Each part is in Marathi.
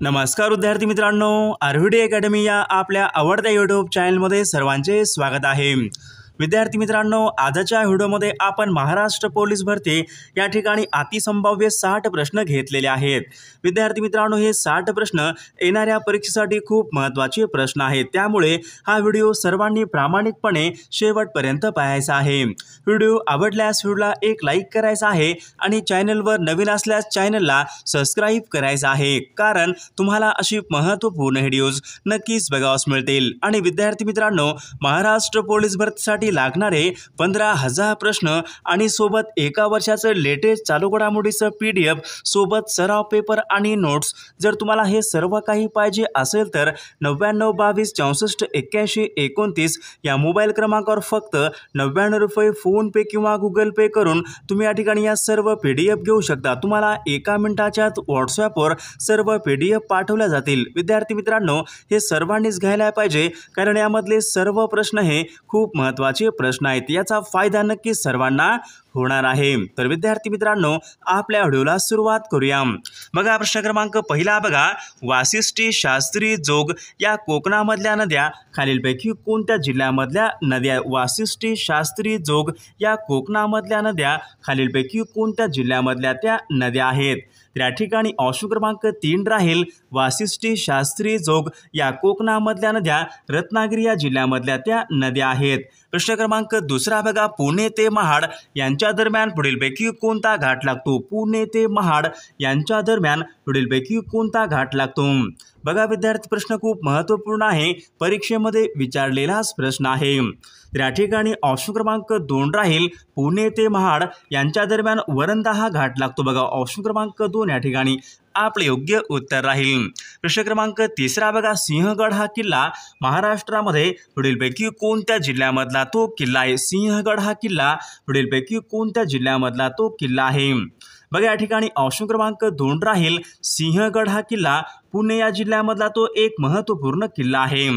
नमस्कार विद्यार्थी मित्रांनो, आरव्हीडी अकॅडमी या आपल्या आवडत्या यूट्यूब चॅनलमध्ये सर्वांचे स्वागत आहे। विद्यार्थी मित्रांनो, आजच्या व्हिडिओमध्ये आपण महाराष्ट्र पोलीस भरती या ठिकाणी अतिसंभाव्य 60 प्रश्न घेतलेले आहेत। विद्यार्थी मित्रांनो, हे 60 प्रश्न येणाऱ्या परीक्षेसाठी खूप महत्त्वाचे प्रश्न आहेत, त्यामुळे हा व्हिडिओ सर्वांनी प्रामाणिकपणे शेवटपर्यंत पाहायचा आहे। व्हिडिओ आवडल्यास व्हिडिओला एक लाईक करायचा आहे आणि चॅनलवर नवीन असल्यास चॅनलला सबस्क्राइब करायचं आहे, कारण तुम्हाला अशी महत्त्वपूर्ण व्हिडिओज नक्कीच बघावयास मिळतील। आणि विद्यार्थी मित्रांनो, महाराष्ट्र पोलीस भरतीसाठी लागणारे 15,000 प्रश्न आणि सोबत एका वर्षाचं लेटेस्ट चालू घडामोडीचं PDF सोबत सराव पेपर आणि नोट्स, जर तुम्हाला हे सर्व काही पाहिजे असेल तर 99 22 64 81 29 या मोबाईल क्रमांकावर फक्त 99 रुपये फोन पे किंवा गुगल पे करून तुम्ही या ठिकाणी या सर्व PDF घेऊ शकता। तुम्हाला एका मिनिटाच्या आत व्हॉट्सॲपवर सर्व PDF पाठवल्या जातील। विद्यार्थी मित्रांनो, हे सर्वांनीच घ्यायला पाहिजे, कारण यामधले सर्व प्रश्न हे खूप महत्त्वाचे प्रश्न आहेत। याचा फायदा नक्की सर्वांना होणार आहे। तर विद्यार्थी मित्रांनो, आपल्या व्हिडिओला सुरुवात करूया। बघा, प्रश्न क्रमांक पहिला बघा, वाशिष्ठी, शास्त्री, जोग या कोकणामधल्या नद्या खालीलपैकी कोणत्या जिल्ह्यामधल्या नद्या? वाशिष्ठी, शास्त्री, जोग या कोकणामधल्या नद्या खालीलपैकी कोणत्या जिल्ह्यामधल्या त्या नद्या आहेत? त्या ठिकाणी ऑप्शन क्रमांक 3 राहील, वाशिष्ठी, शास्त्री, जोग या कोकणामधल्या नद्या रत्नागिरी या जिल्ह्यामधल्या त्या नद्या आहेत। प्रश्न क्रमांक दुसरा बघा, पुणे ते महाड यांच्या दरम्यान पुढीलपैकी कोणता घाट लागतो? पुणे ते महाड यांच्या दरम्यान पुढीलपैकी कोणता घाट लागतो? बघा विद्यार्थी, प्रश्न खूप महत्त्वपूर्ण आहे, परीक्षेमध्ये विचारलेलाच प्रश्न आहे। या ठिकाणी ऑप्शन क्रमांक 2 राहील, पुणे ते महाड यांच्या दरम्यान वरंधा हा घाट लागतो। बघा, ऑप्शन क्रमांक 2 या ठिकाणी आपले योग्य उत्तर राहील। प्रश्न क्रमांक तिसरा बघा, सिंहगड हा किल्ला महाराष्ट्रामध्ये पुढीलपैकी कोणत्या जिल्ह्यामधला तो किल्ला आहे? सिंहगड हा किल्ला पुढीलपैकी कोणत्या जिल्ह्यामधला तो किल्ला आहे? बघा, या ठिकाणी ऑप्शन क्रमांक 2 राहील, सिंहगड हा किल्ला पुणे या जिल्ह्यामधला तो एक महत्त्वपूर्ण किल्ला आहे।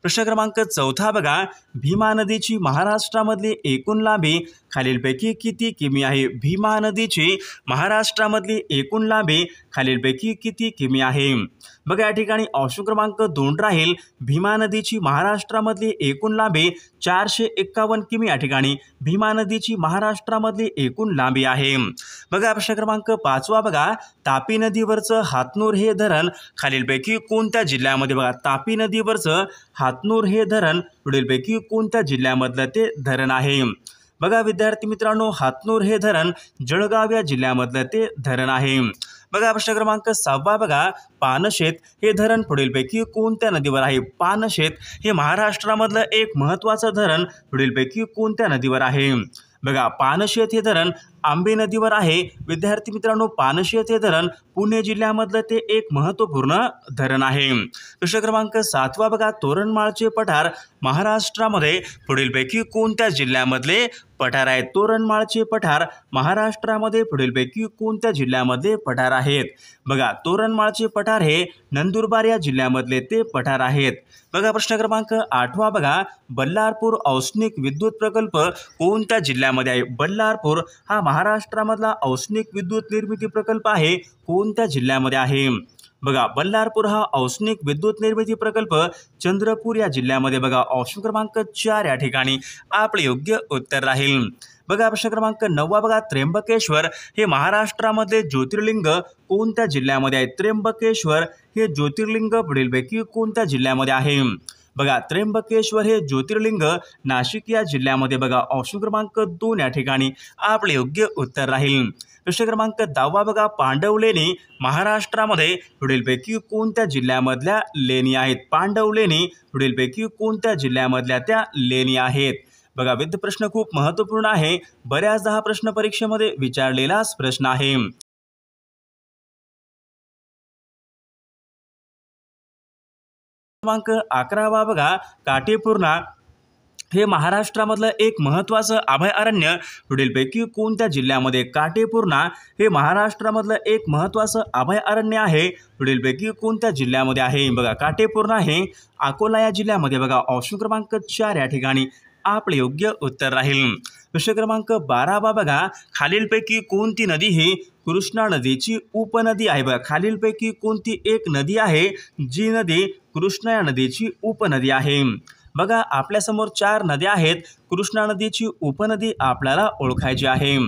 प्रश्न क्रमांक 4 बघा, भीमा नदीची महाराष्ट्रामधली एकूण लांबी खालीलपैकी किती किमी आहे? भीमा नदीची महाराष्ट्रामधली एकूण लांबी खालीलपैकी किती किमी आहे? बघा, या ठिकाणी ऑप्शन क्रमांक 2 राहील, भीमा नदीची महाराष्ट्रामधली एकूण लांबी 451 किमी या ठिकाणी भीमा नदीची महाराष्ट्रामधली एकूण लांबी आहे। बघा, प्रश्न क्रमांक 5 बघा, तापी नदीवरचं हातनूर हे धरण खालीलपैकी कोणत्या जिल्ह्यामध्ये? बघा, तापी नदीवरचं हातनूर हे धरण पुढीलपैकी कोणत्या जिल्ह्यामधलं ते धरण आहे? बघा विद्यार्थी मित्रांनो, हातनूर हे धरण जळगाव या जिल्ह्यामधलं ते धरण आहे। बघा, प्रश्न क्रमांक 6 बघा, पानशेत हे धरण पुढीलपैकी कोणत्या नदीवर आहे? पानशेत हे महाराष्ट्रामधलं एक महत्त्वाचं धरण पुढीलपैकी कोणत्या नदीवर आहे? बघा, पानशेत हे धरण आंबे नदीवर आहे। विद्यार्थी मित्रांनो, पानशेत हे धरण पुणे जिल्ह्यामधलं ते एक महत्त्वपूर्ण धरण आहे। प्रश्न क्रमांक 7 बघा, तोरणमाळचे पठार महाराष्ट्रामध्ये पुढीलपैकी कोणत्या जिल्ह्यामधले पठार आहेत? तोरणमाळचे पठार महाराष्ट्रामध्ये पुढीलपैकी कोणत्या जिल्ह्यामधले पठार आहेत? बघा, तोरणमाळचे पठार हे नंदुरबार या जिल्ह्यामधले ते पठार आहेत। बघा, प्रश्न क्रमांक 8 बघा, बल्लारपूर औष्णिक विद्युत प्रकल्प कोणत्या जिल्ह्यामध्ये आहे? बल्लारपूर हा महाराष्ट्रामधला औष्णिक विद्युत निर्मिती प्रकल्प आहे, कोणत्या जिल्ह्यामध्ये आहे? बघा, बल्लारपूर हा औष्णिक विद्युत निर्मिती प्रकल्प चंद्रपूर या जिल्ह्यामध्ये। बघा, ऑप्शन क्रमांक 4 या ठिकाणी आपले योग्य उत्तर राहील। बघा, प्रश्न क्रमांक 9 बघा, त्र्यंबकेश्वर हे महाराष्ट्रामधले ज्योतिर्लिंग कोणत्या जिल्ह्यामध्ये आहे? त्र्यंबकेश्वर हे ज्योतिर्लिंग पुढीलपैकी कोणत्या जिल्ह्यामध्ये आहे? बघा, त्र्यंबकेश्वर हे ज्योतिर्लिंग नाशिक या जिल्ह्यामध्ये। बघा, ऑप्शन क्रमांक 2 या ठिकाणी आपले योग्य उत्तर राहील। प्रश्न क्रमांक 10 बघा, पांडवलेणी महाराष्ट्रामध्ये पुढीलपैकी कोणत्या जिल्ह्यामधल्या लेणी आहेत? पांडवलेणी पुढीलपैकी कोणत्या जिल्ह्यामधल्या त्या लेणी आहेत? बघा, विद्यार्थी प्रश्न खूप महत्त्वपूर्ण आहे, बऱ्याचदा हा प्रश्न परीक्षेमध्ये विचारलेलाच प्रश्न आहे। क्रमांक 11 बघा, काटेपूर्णा हे महाराष्ट्रामधलं एक महत्त्वाचं अभयारण्य पुढीलपैकी कोणत्या जिल्ह्यामध्ये? काटेपूर्णा हे महाराष्ट्रामधलं एक महत्त्वाचं अभयारण्य आहे, पुढीलपैकी कोणत्या जिल्ह्यामध्ये आहे? बघा, काटेपूर्णा हे अकोला या जिल्ह्यामध्ये। बघा, ऑप्शन क्रमांक 4 या ठिकाणी आपले योग्य उत्तर राहील। प्रश्न क्रमांक 12 बघा, खालीलपैकी कोणती नदी ही कृष्णा नदीची उपनदी आहे बघा. खालीलपैकी कोणती एक नदी आहे जी नदी कृष्णा या नदीची उपनदी आहे? बघा आपल्यासमोर 4 नद्या आहेत. कृष्णा नदीची उपनदी आपल्याला ओळखायची आहे.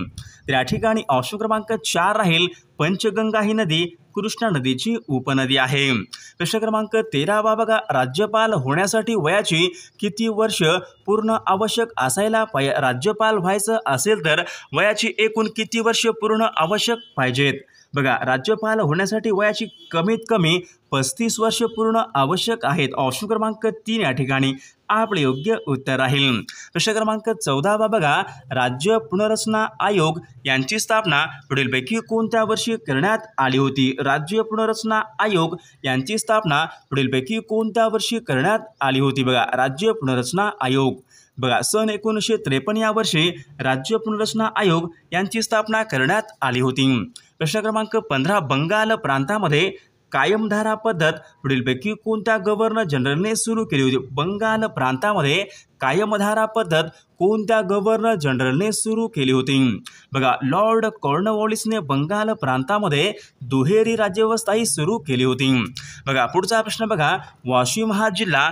तर या ठिकाणी ऑप्शन क्रमांक 4 राहील पंचगंगा ही नदी कृष्णा नदीची उपनदी आहे. प्रश्न क्रमांक 13 बघा, राज्यपाल होण्यासाठी वयाची किती वर्ष पूर्ण आवश्यक असायला पाहिजे? राज्यपाल व्हायचं असेल तर वयाची एकूण किती वर्ष पूर्ण आवश्यक पाहिजेत? बघा राज्यपाल होण्यासाठी वयाची कमीत कमी 35 वर्ष पूर्ण आवश्यक आहेत. ऑप्शन क्रमांक 3 या ठिकाणी आपले योग्य उत्तर राहील. प्रश्न क्रमांक 14 बघा, राज्य पुनर्रचना आयोग यांची स्थापना पुढीलपैकी कोणत्या वर्षी करण्यात आली होती? राज्य पुनर्रचना आयोग यांची स्थापना पुढीलपैकी कोणत्या वर्षी करण्यात आली होती? बघा राज्य पुनर्रचना आयोग बघा सन 1953 या वर्षी राज्य पुनर्रचना आयोग यांची स्थापना करण्यात आली होती. प्रश्न क्रमांक 15 बंगाल प्रांतामध्ये कायमधारा पद्धत पुढीलपैकी कोणत्या गव्हर्नर जनरलने सुरू केली होती? बंगाल प्रांतामध्ये कायमधारा पद्धत कोणत्या गव्हर्नर जनरलने सुरू केली होती? बघा लॉर्ड कॉर्नवॉलिसने बंगाल प्रांतामध्ये दुहेरी राज्यव्यवस्था ही सुरू केली होती. बघा पुढचा प्रश्न बघा, वाशिम हा जिल्हा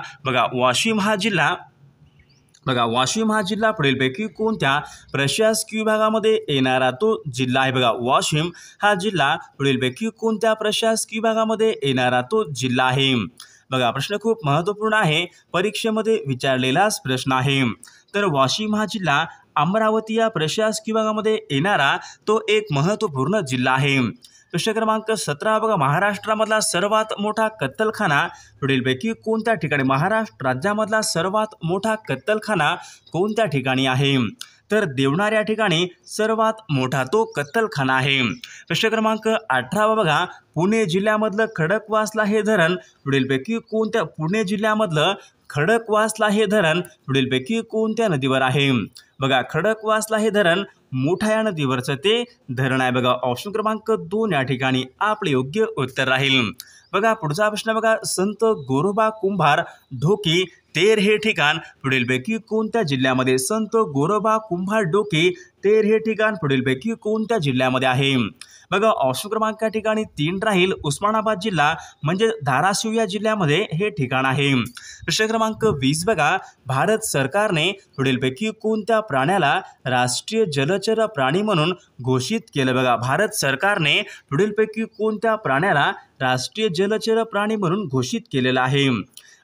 वाशिम हा जिल्हा पुढीलपैकी कोणत्या प्रशासकीय विभागामध्ये येणारा तो जिल्हा आहे? बघा वाशिम हा जिल्हा पुढीलपैकी कोणत्या प्रशासकीय विभागामध्ये येणारा तो जिल्हा आहे? बघा प्रश्न खूप महत्त्वपूर्ण आहे, परीक्षेमध्ये विचारलेलाच प्रश्न आहे. तर वाशिम हा जिल्हा अमरावती या प्रशासकीय विभागामध्ये येणारा तो एक महत्त्वपूर्ण जिल्हा आहे. प्रश्न क्रमांक 17 बघा, महाराष्ट्रामधला सर्वात मोठा कत्तलखाना पुढीलपैकी कोणत्या ठिकाणी? महाराष्ट्र राज्यामधला सर्वात मोठा कत्तलखाना कोणत्या ठिकाणी आहे? तर देवनार या ठिकाणी सर्वात मोठा तो कत्तलखाना आहे. प्रश्न क्रमांक 18 बघा, पुणे जिल्ह्यामधलं खडकवासला हे धरण पुढीलपैकी कोणत्या पुणे जिल्ह्यामधलं खडकवासला हे धरण पुढीलपैकी कोणत्या नदीवर आहे? बघा खडकवासला हे धरण मोठा या नदीवरचं ते धरण आहे. बघा ऑप्शन क्रमांक 2 या ठिकाणी आपले योग्य उत्तर राहील. बघा पुढचा प्रश्न बघा, संत गोरोबा कुंभार ढोकी तेर हे ठिकाण पुढीलपैकी कोणत्या जिल्ह्यामध्ये? संत गोरोबा कुंभार ढोकी तेर हे ठिकाण पुढीलपैकी कोणत्या जिल्ह्यामध्ये आहे? बघा ऑप्शन क्रमांक या ठिकाणी 3 राहील उस्मानाबाद जिल्हा म्हणजे धाराशिव या जिल्ह्यामध्ये हे ठिकाण आहे. प्रश्न क्रमांक 20 बघा, भारत सरकारने पुढीलपैकी कोणत्या प्राण्याला राष्ट्रीय जलचर प्राणी म्हणून घोषित केलं? बघा भारत सरकारने पुढीलपैकी कोणत्या प्राण्याला राष्ट्रीय जलचर प्राणी म्हणून घोषित केलेला आहे?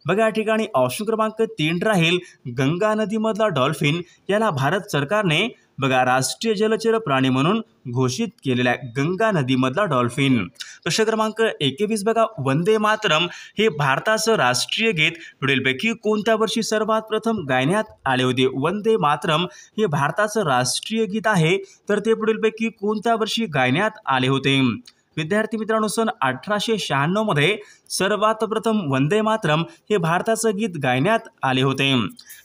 बघा या ठिकाणी ऑप्शन क्रमांक 3 राहील गंगा नदीमधला डॉल्फिन याला भारत सरकारने बघा राष्ट्रीय जलचर प्राणी म्हणून घोषित केलेला आहे, गंगा नदीमधला डॉल्फिन. प्रश्न क्रमांक 21 बघा, वंदे मातरम हे भारताचं राष्ट्रीय गीत पुढीलपैकी कोणत्या वर्षी सर्वात प्रथम गायण्यात आले होते? वंदे मातरम हे भारताचं राष्ट्रीय गीत आहे, तर ते पुढीलपैकी कोणत्या वर्षी गायण्यात आले होते? विद्यार्थी मित्रांनो, सन 1896 मध्ये सर्वात प्रथम वंदे मातरम हे भारताचं गीत गायण्यात आले होते.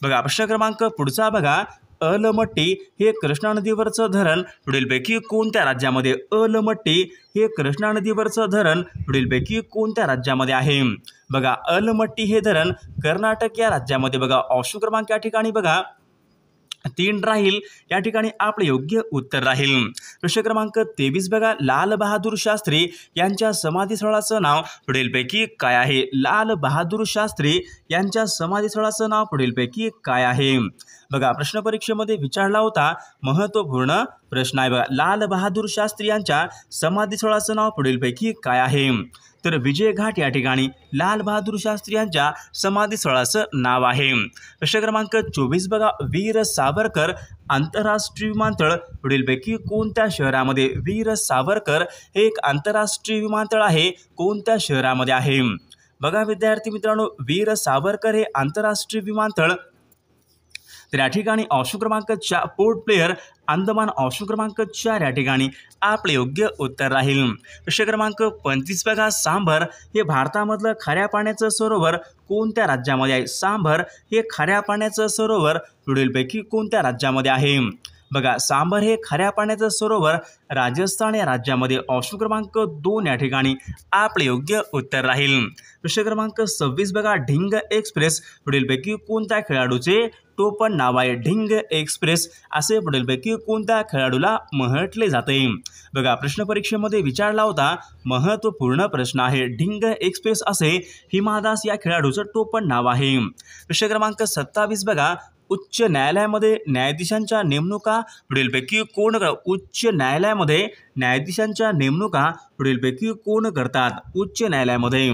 बघा प्रश्न क्रमांक पुढचा बघा, अलमट्टी हे कृष्णा नदीवरचं धरण पुढीलपैकी कोणत्या राज्यामध्ये? अलमट्टी हे कृष्णा नदीवरचं धरण पुढीलपैकी कोणत्या राज्यामध्ये आहे? बघा अलमट्टी हे धरण कर्नाटक या राज्यामध्ये. बघा ऑप्शन क्रमांक या ठिकाणी बघा 3 राहील, या ठिकाणी आपले योग्य उत्तर राहील. प्रश्न क्रमांक 23 बघा, लाल बहादूर शास्त्री यांच्या समाधीस्थळाचं नाव पुढीलपैकी काय आहे? लाल बहादूर शास्त्री यांच्या समाधीस्थळाचं नाव पुढीलपैकी काय आहे? बघा प्रश्न परीक्षेमध्ये विचारला होता, महत्त्वपूर्ण प्रश्न आहे. बघा लाल बहादूर शास्त्री यांच्या समाधीस्थळाचं नाव पुढीलपैकी काय आहे? तर विजय घाट या ठिकाणी लाल बहादूर शास्त्री यांच्या समाधीस्थळाचं नाव आहे. प्रश्न क्रमांक 24 बघा, वीर सावरकर आंतरराष्ट्रीय विमानतळ पुढीलपैकी कोणत्या शहरामध्ये? वीर सावरकर हे एक आंतरराष्ट्रीय विमानतळ आहे, कोणत्या शहरामध्ये आहे? बघा विद्यार्थी मित्रांनो, वीर सावरकर हे आंतरराष्ट्रीय विमानतळ तर या ठिकाणी ऑप्शन क्रमांक 4 पोर्ट ब्लेअर अंदमान ऑप्शन क्रमांक 4 या ठिकाणी आपले योग्य उत्तर राहील. प्रश्न क्रमांक 25 बघा, सांभर हे भारतामधलं खाऱ्या पाण्याचं सरोवर कोणत्या राज्यामध्ये आहे? सांभर हे खाऱ्या पाण्याचं सरोवर पुढीलपैकी कोणत्या राज्यामध्ये आहे? बघा सांभर हे खाऱ्या पाण्याचं सरोवर राजस्थान या राज्यामध्ये. ऑप्शन क्रमांक 2 या ठिकाणी आपले योग्य उत्तर राहील. प्रश्न क्रमांक 26 बघा, ढिंग एक्सप्रेस पुढीलपैकी कोणत्या खेळाडूचे टोपण नाव आहे ढिंग एक्सप्रेस असे पुढीलपैकी कोणत्या खेळाडूला म्हटले जाते? बघा प्रश्न परीक्षेमध्ये विचारला होता, महत्त्वपूर्ण प्रश्न आहे। ढिंग एक्सप्रेस असे हिमा दास या खेळाडूचं टोपण नाव आहे। प्रश्न क्रमांक 27 बघा, उच्च न्यायालयामध्ये न्यायाधीशांच्या नेमणुका पुढीलपैकी कोण उच्च न्यायालयामध्ये न्यायाधीशांच्या नेमणुका पुढीलपैकी कोण करतात? उच्च न्यायालयामध्ये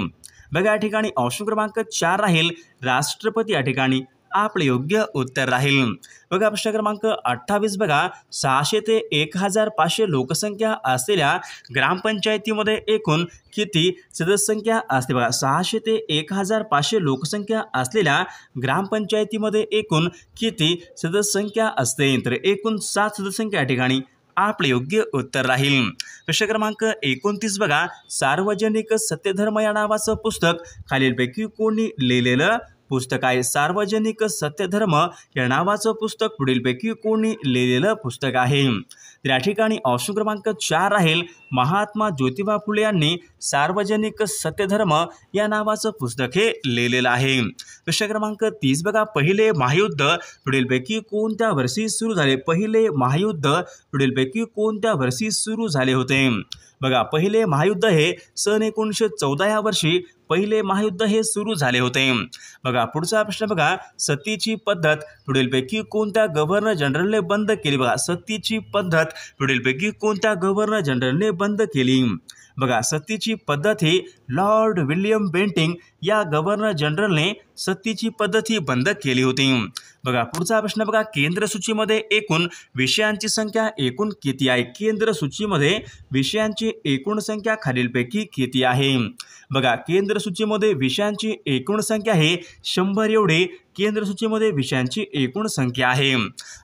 बघा या ठिकाणी ऑप्शन क्रमांक 4 राहील राष्ट्रपती या ठिकाणी आपले योग्य उत्तर राहील। बघा प्रश्न क्रमांक 28 बघा, 600 ते 1500 लोकसंख्या असलेल्या ग्रामपंचायतीमध्ये एकूण किती सदस्य संख्या असते? बघा 600 ते 1500 लोकसंख्या असलेल्या ग्रामपंचायतीमध्ये एकूण किती सदस्य संख्या असते? तर एकूण 7 सदस्य संख्या या ठिकाणी आपले योग्य उत्तर राहील। प्रश्न क्रमांक 29 बघा, सार्वजनिक सत्यधर्म या नावाचं पुस्तक खालीलपैकी कोणी लिहिलेलं पुस्तक आहे? सार्वजनिक सत्यधर्म या नावाचं पुस्तक पुढीलपैकी कोणी लिहिलेलं पुस्तक आहे? तर या ठिकाणी ऑप्शन क्रमांक 4 राहील महात्मा ज्योतिबा फुले यांनी सार्वजनिक सत्यधर्म या नावाचं पुस्तक हे लिहिलेलं आहे। प्रश्न क्रमांक 30 बघा, पहिले महायुद्ध पुढीलपैकी कोणत्या वर्षी सुरू झाले? पहिले महायुद्ध पुढीलपैकी कोणत्या वर्षी सुरू झाले होते? बघा पहिले महायुद्ध हे सन 1914 या वर्षी पहिले महायुद्ध हे सुरू झाले होते। बघा पुढचा प्रश्न बघा, सतीची पद्धत पुढीलपैकी कोणत्या गव्हर्नर जनरलने बंद केली? बघा सतीची पद्धत पुढीलपैकी कोणत्या गव्हर्नर जनरलने बंद केली? बघा सतीची पद्धत ही लॉर्ड विल्यम बेंटिंग या गव्हर्नर जनरलने सतीची पद्धत ही बंद केली होती। बघा पुढचा प्रश्न बघा, केंद्र सूचीमध्ये एकूण विषयांची संख्या एकूण किती आहे? केंद्र सूचीमध्ये विषयांची एकूण संख्या खालीलपैकी किती आहे? बघा केंद्र सूचीमध्ये विषयांची एकूण संख्या हे 100 एवढी केंद्र सूचीमध्ये विषयांची एकूण संख्या आहे।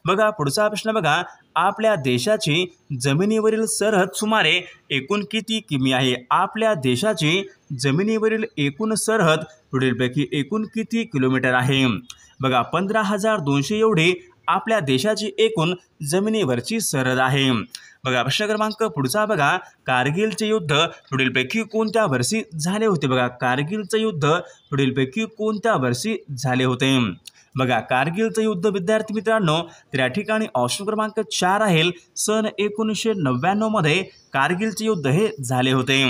बघा पुढचा प्रश्न बघा, आपल्या देशाची जमिनीवरील सरहद सुमारे एकूण किती किमी आहे? आपल्या देशाची जमिनीवरील एकूण सरहद पुढीलपैकी एकूण किती किलोमीटर आहे? बघा 15,200 एवढी आपल्या देशाची एकूण जमिनीवरची सरहद आहे। बघा प्रश्न क्रमांक पुढचा बघा, कारगिलचे युद्ध पुढीलपैकी कोणत्या वर्षी झाले होते? बघा कारगिलचे युद्ध पुढीलपैकी कोणत्या वर्षी झाले होते? बघा कारगिलचं युद्ध विद्यार्थी मित्रांनो तर या ठिकाणी ऑप्शन क्रमांक 4 राहील सन 1999 मध्ये कारगिलचे युद्ध हे झाले होते।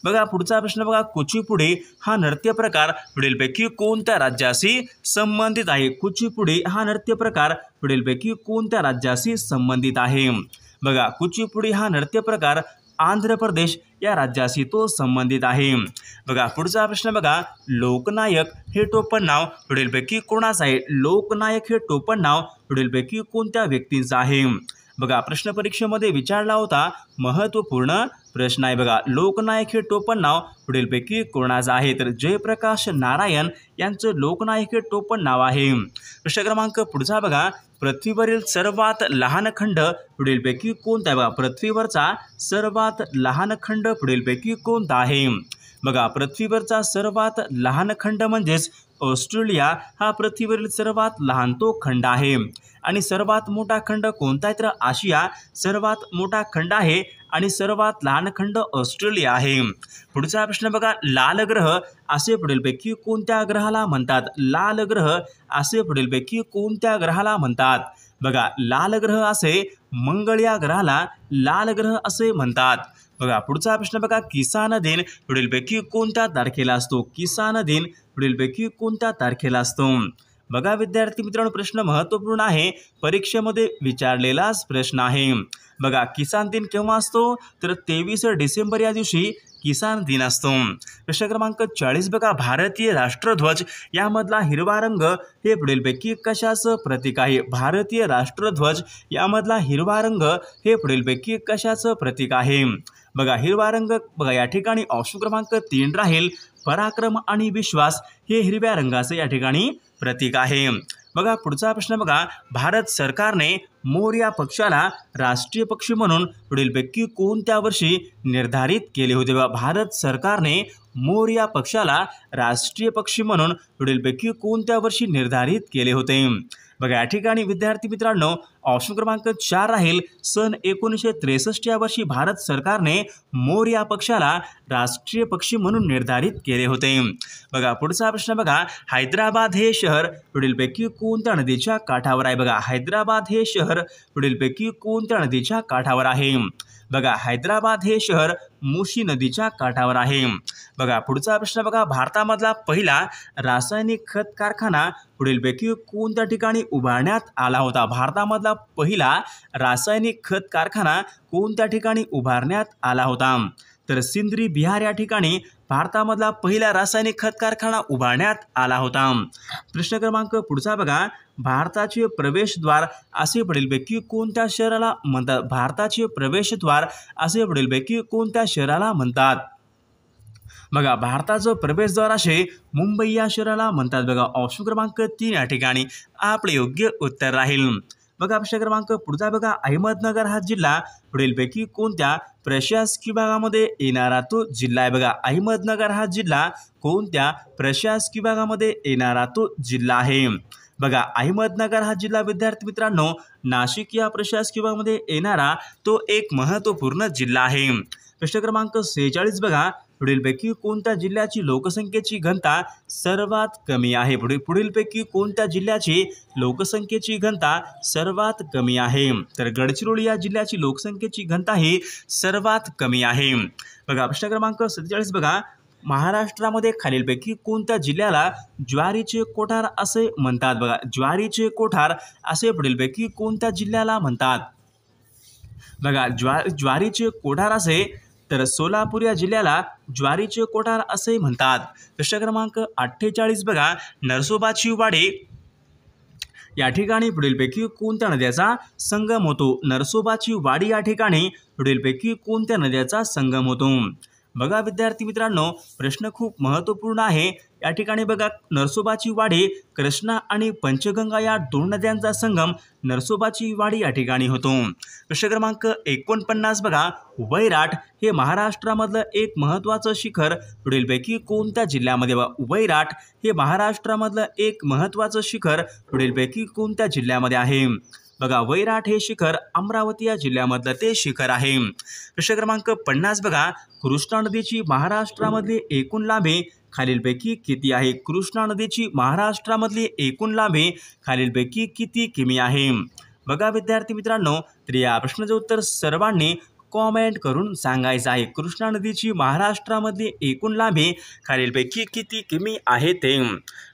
बघा पुढचा प्रश्न बघा, कुचिपुडी हा नृत्य प्रकार पुढीलपैकी कोणत्या राज्याशी संबंधित आहे? कुचिपुडी हा नृत्य प्रकार पुढीलपैकी कोणत्या राज्याशी संबंधित आहे? बघा कुचिपुडी हा नृत्य प्रकार आंध्र प्रदेश या राज्याशी तो संबंधित आहे। बघा पुढचा प्रश्न बघा, लोकनायक हे टोपण नाव पुढीलपैकी कोणाचं आहे? लोकनायक हे टोपण नाव पुढीलपैकी कोणत्या व्यक्तीचं आहे? बघा प्रश्न परीक्षेमध्ये विचारला होता, महत्त्वपूर्ण प्रश्न आहे। बघा लोकनायक हे टोपण नाव पुढीलपैकी कोणाचं आहे? तर जयप्रकाश नारायण यांचं लोकनायक हे टोपण नाव आहे। प्रश्न क्रमांक पुढचा बघा, पृथ्वीवरील सर्वात लहान खंड पुढीलपैकी कोणता आहे? बघा पृथ्वीवरचा सर्वात लहान खंड पुढीलपैकी कोणता आहे? बघा पृथ्वीवरचा सर्वात लहान खंड म्हणजेच ऑस्ट्रेलिया हा पृथ्वीवरील सर्वात लहान तो खंड आहे। आणि सर्वात मोठा खंड कोणता आहे? तर आशिया सर्वात मोठा खंड आहे आणि सर्वात लहान खंड ऑस्ट्रेलिया आहे। पुढचा प्रश्न बघा, लाल ग्रह असे पुढीलपैकी कोणत्या ग्रहाला म्हणतात? लाल ग्रह असे पुढीलपैकी कोणत्या ग्रहाला म्हणतात? बघा लाल ग्रह असे मंगळ या ग्रहाला लाल ग्रह असे म्हणतात। बघा पुढचा प्रश्न बघा, किसान दिन पुढीलपैकी कोणत्या तारखेला असतो? किसान दिन पुढीलपैकी कोणत्या तारखेला असतो? बघा विद्यार्थी मित्रांनो प्रश्न महत्त्वपूर्ण आहे, परीक्षेमध्ये विचारलेलाच प्रश्न आहे। बघा किसान दिन केव्हा असतो? तर 23 डिसेंबर या दिवशी किसान दिन असतो। प्रश्न क्रमांक 40 बघा, भारतीय राष्ट्रध्वज यामधला हिरवा रंग हे पुढीलपैकी कशाचं प्रतीक आहे? भारतीय राष्ट्रध्वज यामधला हिरवा रंग हे पुढीलपैकी कशाचं प्रतीक आहे? बघा हिरवा रंग बघा या ठिकाणी ऑप्शन क्रमांक 3 राहील पराक्रम आणि विश्वास हे हिरव्या रंगाचे या ठिकाणी प्रतीक आहे। बघा पुढचा प्रश्न बघा, भारत सरकारने मोर या पक्षाला राष्ट्रीय पक्षी म्हणून पुढीलपैकी कोणत्या वर्षी निर्धारित केले होते? बघा भारत सरकारने मोर या पक्षाला राष्ट्रीय पक्षी म्हणून पुढीलपैकी कोणत्या वर्षी निर्धारित केले होते? बघा या ठिकाणी विद्यार्थी मित्रांनो ऑप्शन क्रमांक 4 राहील सन 1963 या वर्षी भारत सरकारने मोर या पक्षाला राष्ट्रीय पक्षी म्हणून निर्धारित केले होते। बघा पुढचा प्रश्न बघा, हैदराबाद हे शहर पुढीलपैकी कोणत्या नदीच्या काठावर आहे? बघा हैदराबाद हे शहर पुढीलपैकी कोणत्या नदीच्या काठावर आहे? बघा हैदराबाद हे शहर मुशी नदीच्या काठावर आहे। बघा पुढचा प्रश्न बघा, भारतामधला पहिला रासायनिक खत कारखाना पुढीलपैकी कोणत्या ठिकाणी उभारण्यात आला होता? भारतामधला पहिला रासायनिक खत कारखाना कोणत्या ठिकाणी उभारण्यात आला होता? तर सिंद्री बिहार या ठिकाणी भारतामधला पहिला रासायनिक खत कारखाना उभारण्यात आला होता। प्रश्न क्रमांक पुढचा बघा, भारताचे प्रवेशद्वार असे पुढीलपैकी कोणत्या शहराला म्हणतात? भारताचे प्रवेशद्वार असे पुढीलपैकी कोणत्या शहराला म्हणतात? बघा भारताचं प्रवेशद्वार असे मुंबई या शहराला म्हणतात। बघा ऑप्शन क्रमांक 3 या ठिकाणी आपले योग्य उत्तर राहील। बघा प्रश्न क्रमांक पुढचा बघा, अहमदनगर हा जिल्हा पुढीलपैकी कोणत्या प्रशासकीय विभागामध्ये येणारा तो जिल्हा आहे? बघा अहमदनगर हा जिल्हा कोणत्या प्रशासकीय विभागामध्ये येणारा तो जिल्हा आहे? बघा अहमदनगर हा जिल्हा विद्यार्थी मित्रांनो नाशिक या प्रशासकीय विभागामध्ये येणारा तो एक महत्त्वपूर्ण जिल्हा आहे। प्रश्न क्रमांक 46 बघा, पुढीलपैकी कोणत्या जिल्ह्याची लोकसंख्येची घनता सर्वात कमी आहे? पुढीलपैकी कोणत्या जिल्ह्याची लोकसंख्येची घनता सर्वात कमी आहे? तर गडचिरोली या जिल्ह्याची लोकसंख्येची घनता ही सर्वात कमी आहे। बघा प्रश्न क्रमांक 47 बघा, महाराष्ट्रामध्ये खालीलपैकी कोणत्या जिल्ह्याला ज्वारीचे कोठार असे म्हणतात? बघा ज्वारीचे कोठार असे पुढीलपैकी कोणत्या जिल्ह्याला म्हणतात? बघा ज्वारीचे कोठार असे तर सोलापूर या जिल्ह्याला ज्वारीचे कोठार असे म्हणतात। प्रश्न क्रमांक 48 बघा, नरसोबाची वाडी या ठिकाणी पुढीलपैकी कोणत्या नद्याचा संगम होतो? नरसोबाची वाडी या ठिकाणी पुढीलपैकी कोणत्या नद्याचा संगम होतो? बघा विद्यार्थी मित्रांनो प्रश्न खूप महत्त्वपूर्ण आहे। या ठिकाणी बघा नरसोबाची वाडी कृष्णा आणि पंचगंगा या दोन नद्यांचा संगम नरसोबाची वाडी या ठिकाणी होतो। प्रश्न क्रमांक 49 बघा, वैराट हे महाराष्ट्रामधलं एक महत्त्वाचं शिखर पुढीलपैकी कोणत्या जिल्ह्यामध्ये? वैराट हे महाराष्ट्रामधलं एक महत्त्वाचं शिखर पुढीलपैकी कोणत्या जिल्ह्यामध्ये आहे? बघा वैराट हे शिखर अमरावती या जिल्ह्यामधलं ते शिखर आहे। प्रश्न क्रमांक 50 बघा, कृष्णा नदीची महाराष्ट्रामधली एकूण लांबी खालीलपैकी किती आहे? कृष्णा नदीची महाराष्ट्रामधली एकूण लांबी खालीलपैकी किती किमी आहे? बघा विद्यार्थी मित्रांनो तर या प्रश्नाचं उत्तर सर्वांनी कॉमेंट करून सांगायचं आहे। कृष्णा नदीची महाराष्ट्रामधली एकूण लांबी खालीलपैकी किती किमी आहे ते।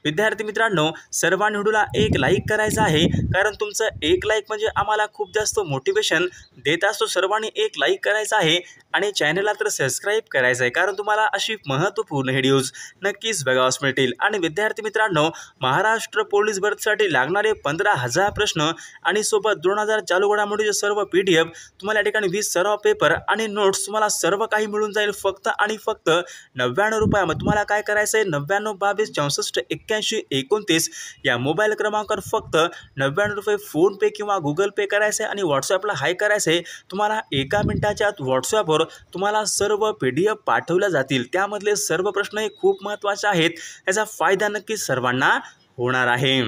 विद्यार्थी मित्रांनो सर्वांनी व्हिडिओला एक लाईक करायचं आहे, कारण तुमचं एक लाईक म्हणजे आम्हाला खूप जास्त मोटिवेशन देत असतो। सर्वांनी एक लाईक करायचं आहे आणि चॅनलला तर सबस्क्राईब करायचं आहे, कारण तुम्हाला अशी महत्त्वपूर्ण व्हिडिओज नक्कीच बघावयास मिळतील। आणि विद्यार्थी मित्रांनो महाराष्ट्र पोलीस भरतीसाठी लागणारे 15,000 प्रश्न आणि सोबत 2000 चालू घडामोडीचे सर्व PDF तुम्हाला या ठिकाणी 20 सराव पेपर आणि नोट्स तुम्हाला सर्व काही मिळून जाईल फक्त आणि फक्त 99 रुपयामध्ये। तुम्हाला काय करायचं आहे 99 22 64 81 29 या मोबाईल क्रमांकावर फक्त 99 रुपये फोन पे किंवा गुगल पे करायचे आणि व्हॉट्सॲपला हाय करायचे। तुम्हाला एका मिनिटाच्या आत व्हॉट्सॲपवर तुम्हाला सर्व PDF पाठवल्या जातील। त्यामधले सर्व प्रश्न हे खूप महत्त्वाचे आहेत, याचा फायदा नक्कीच सर्वांना होणार आहे।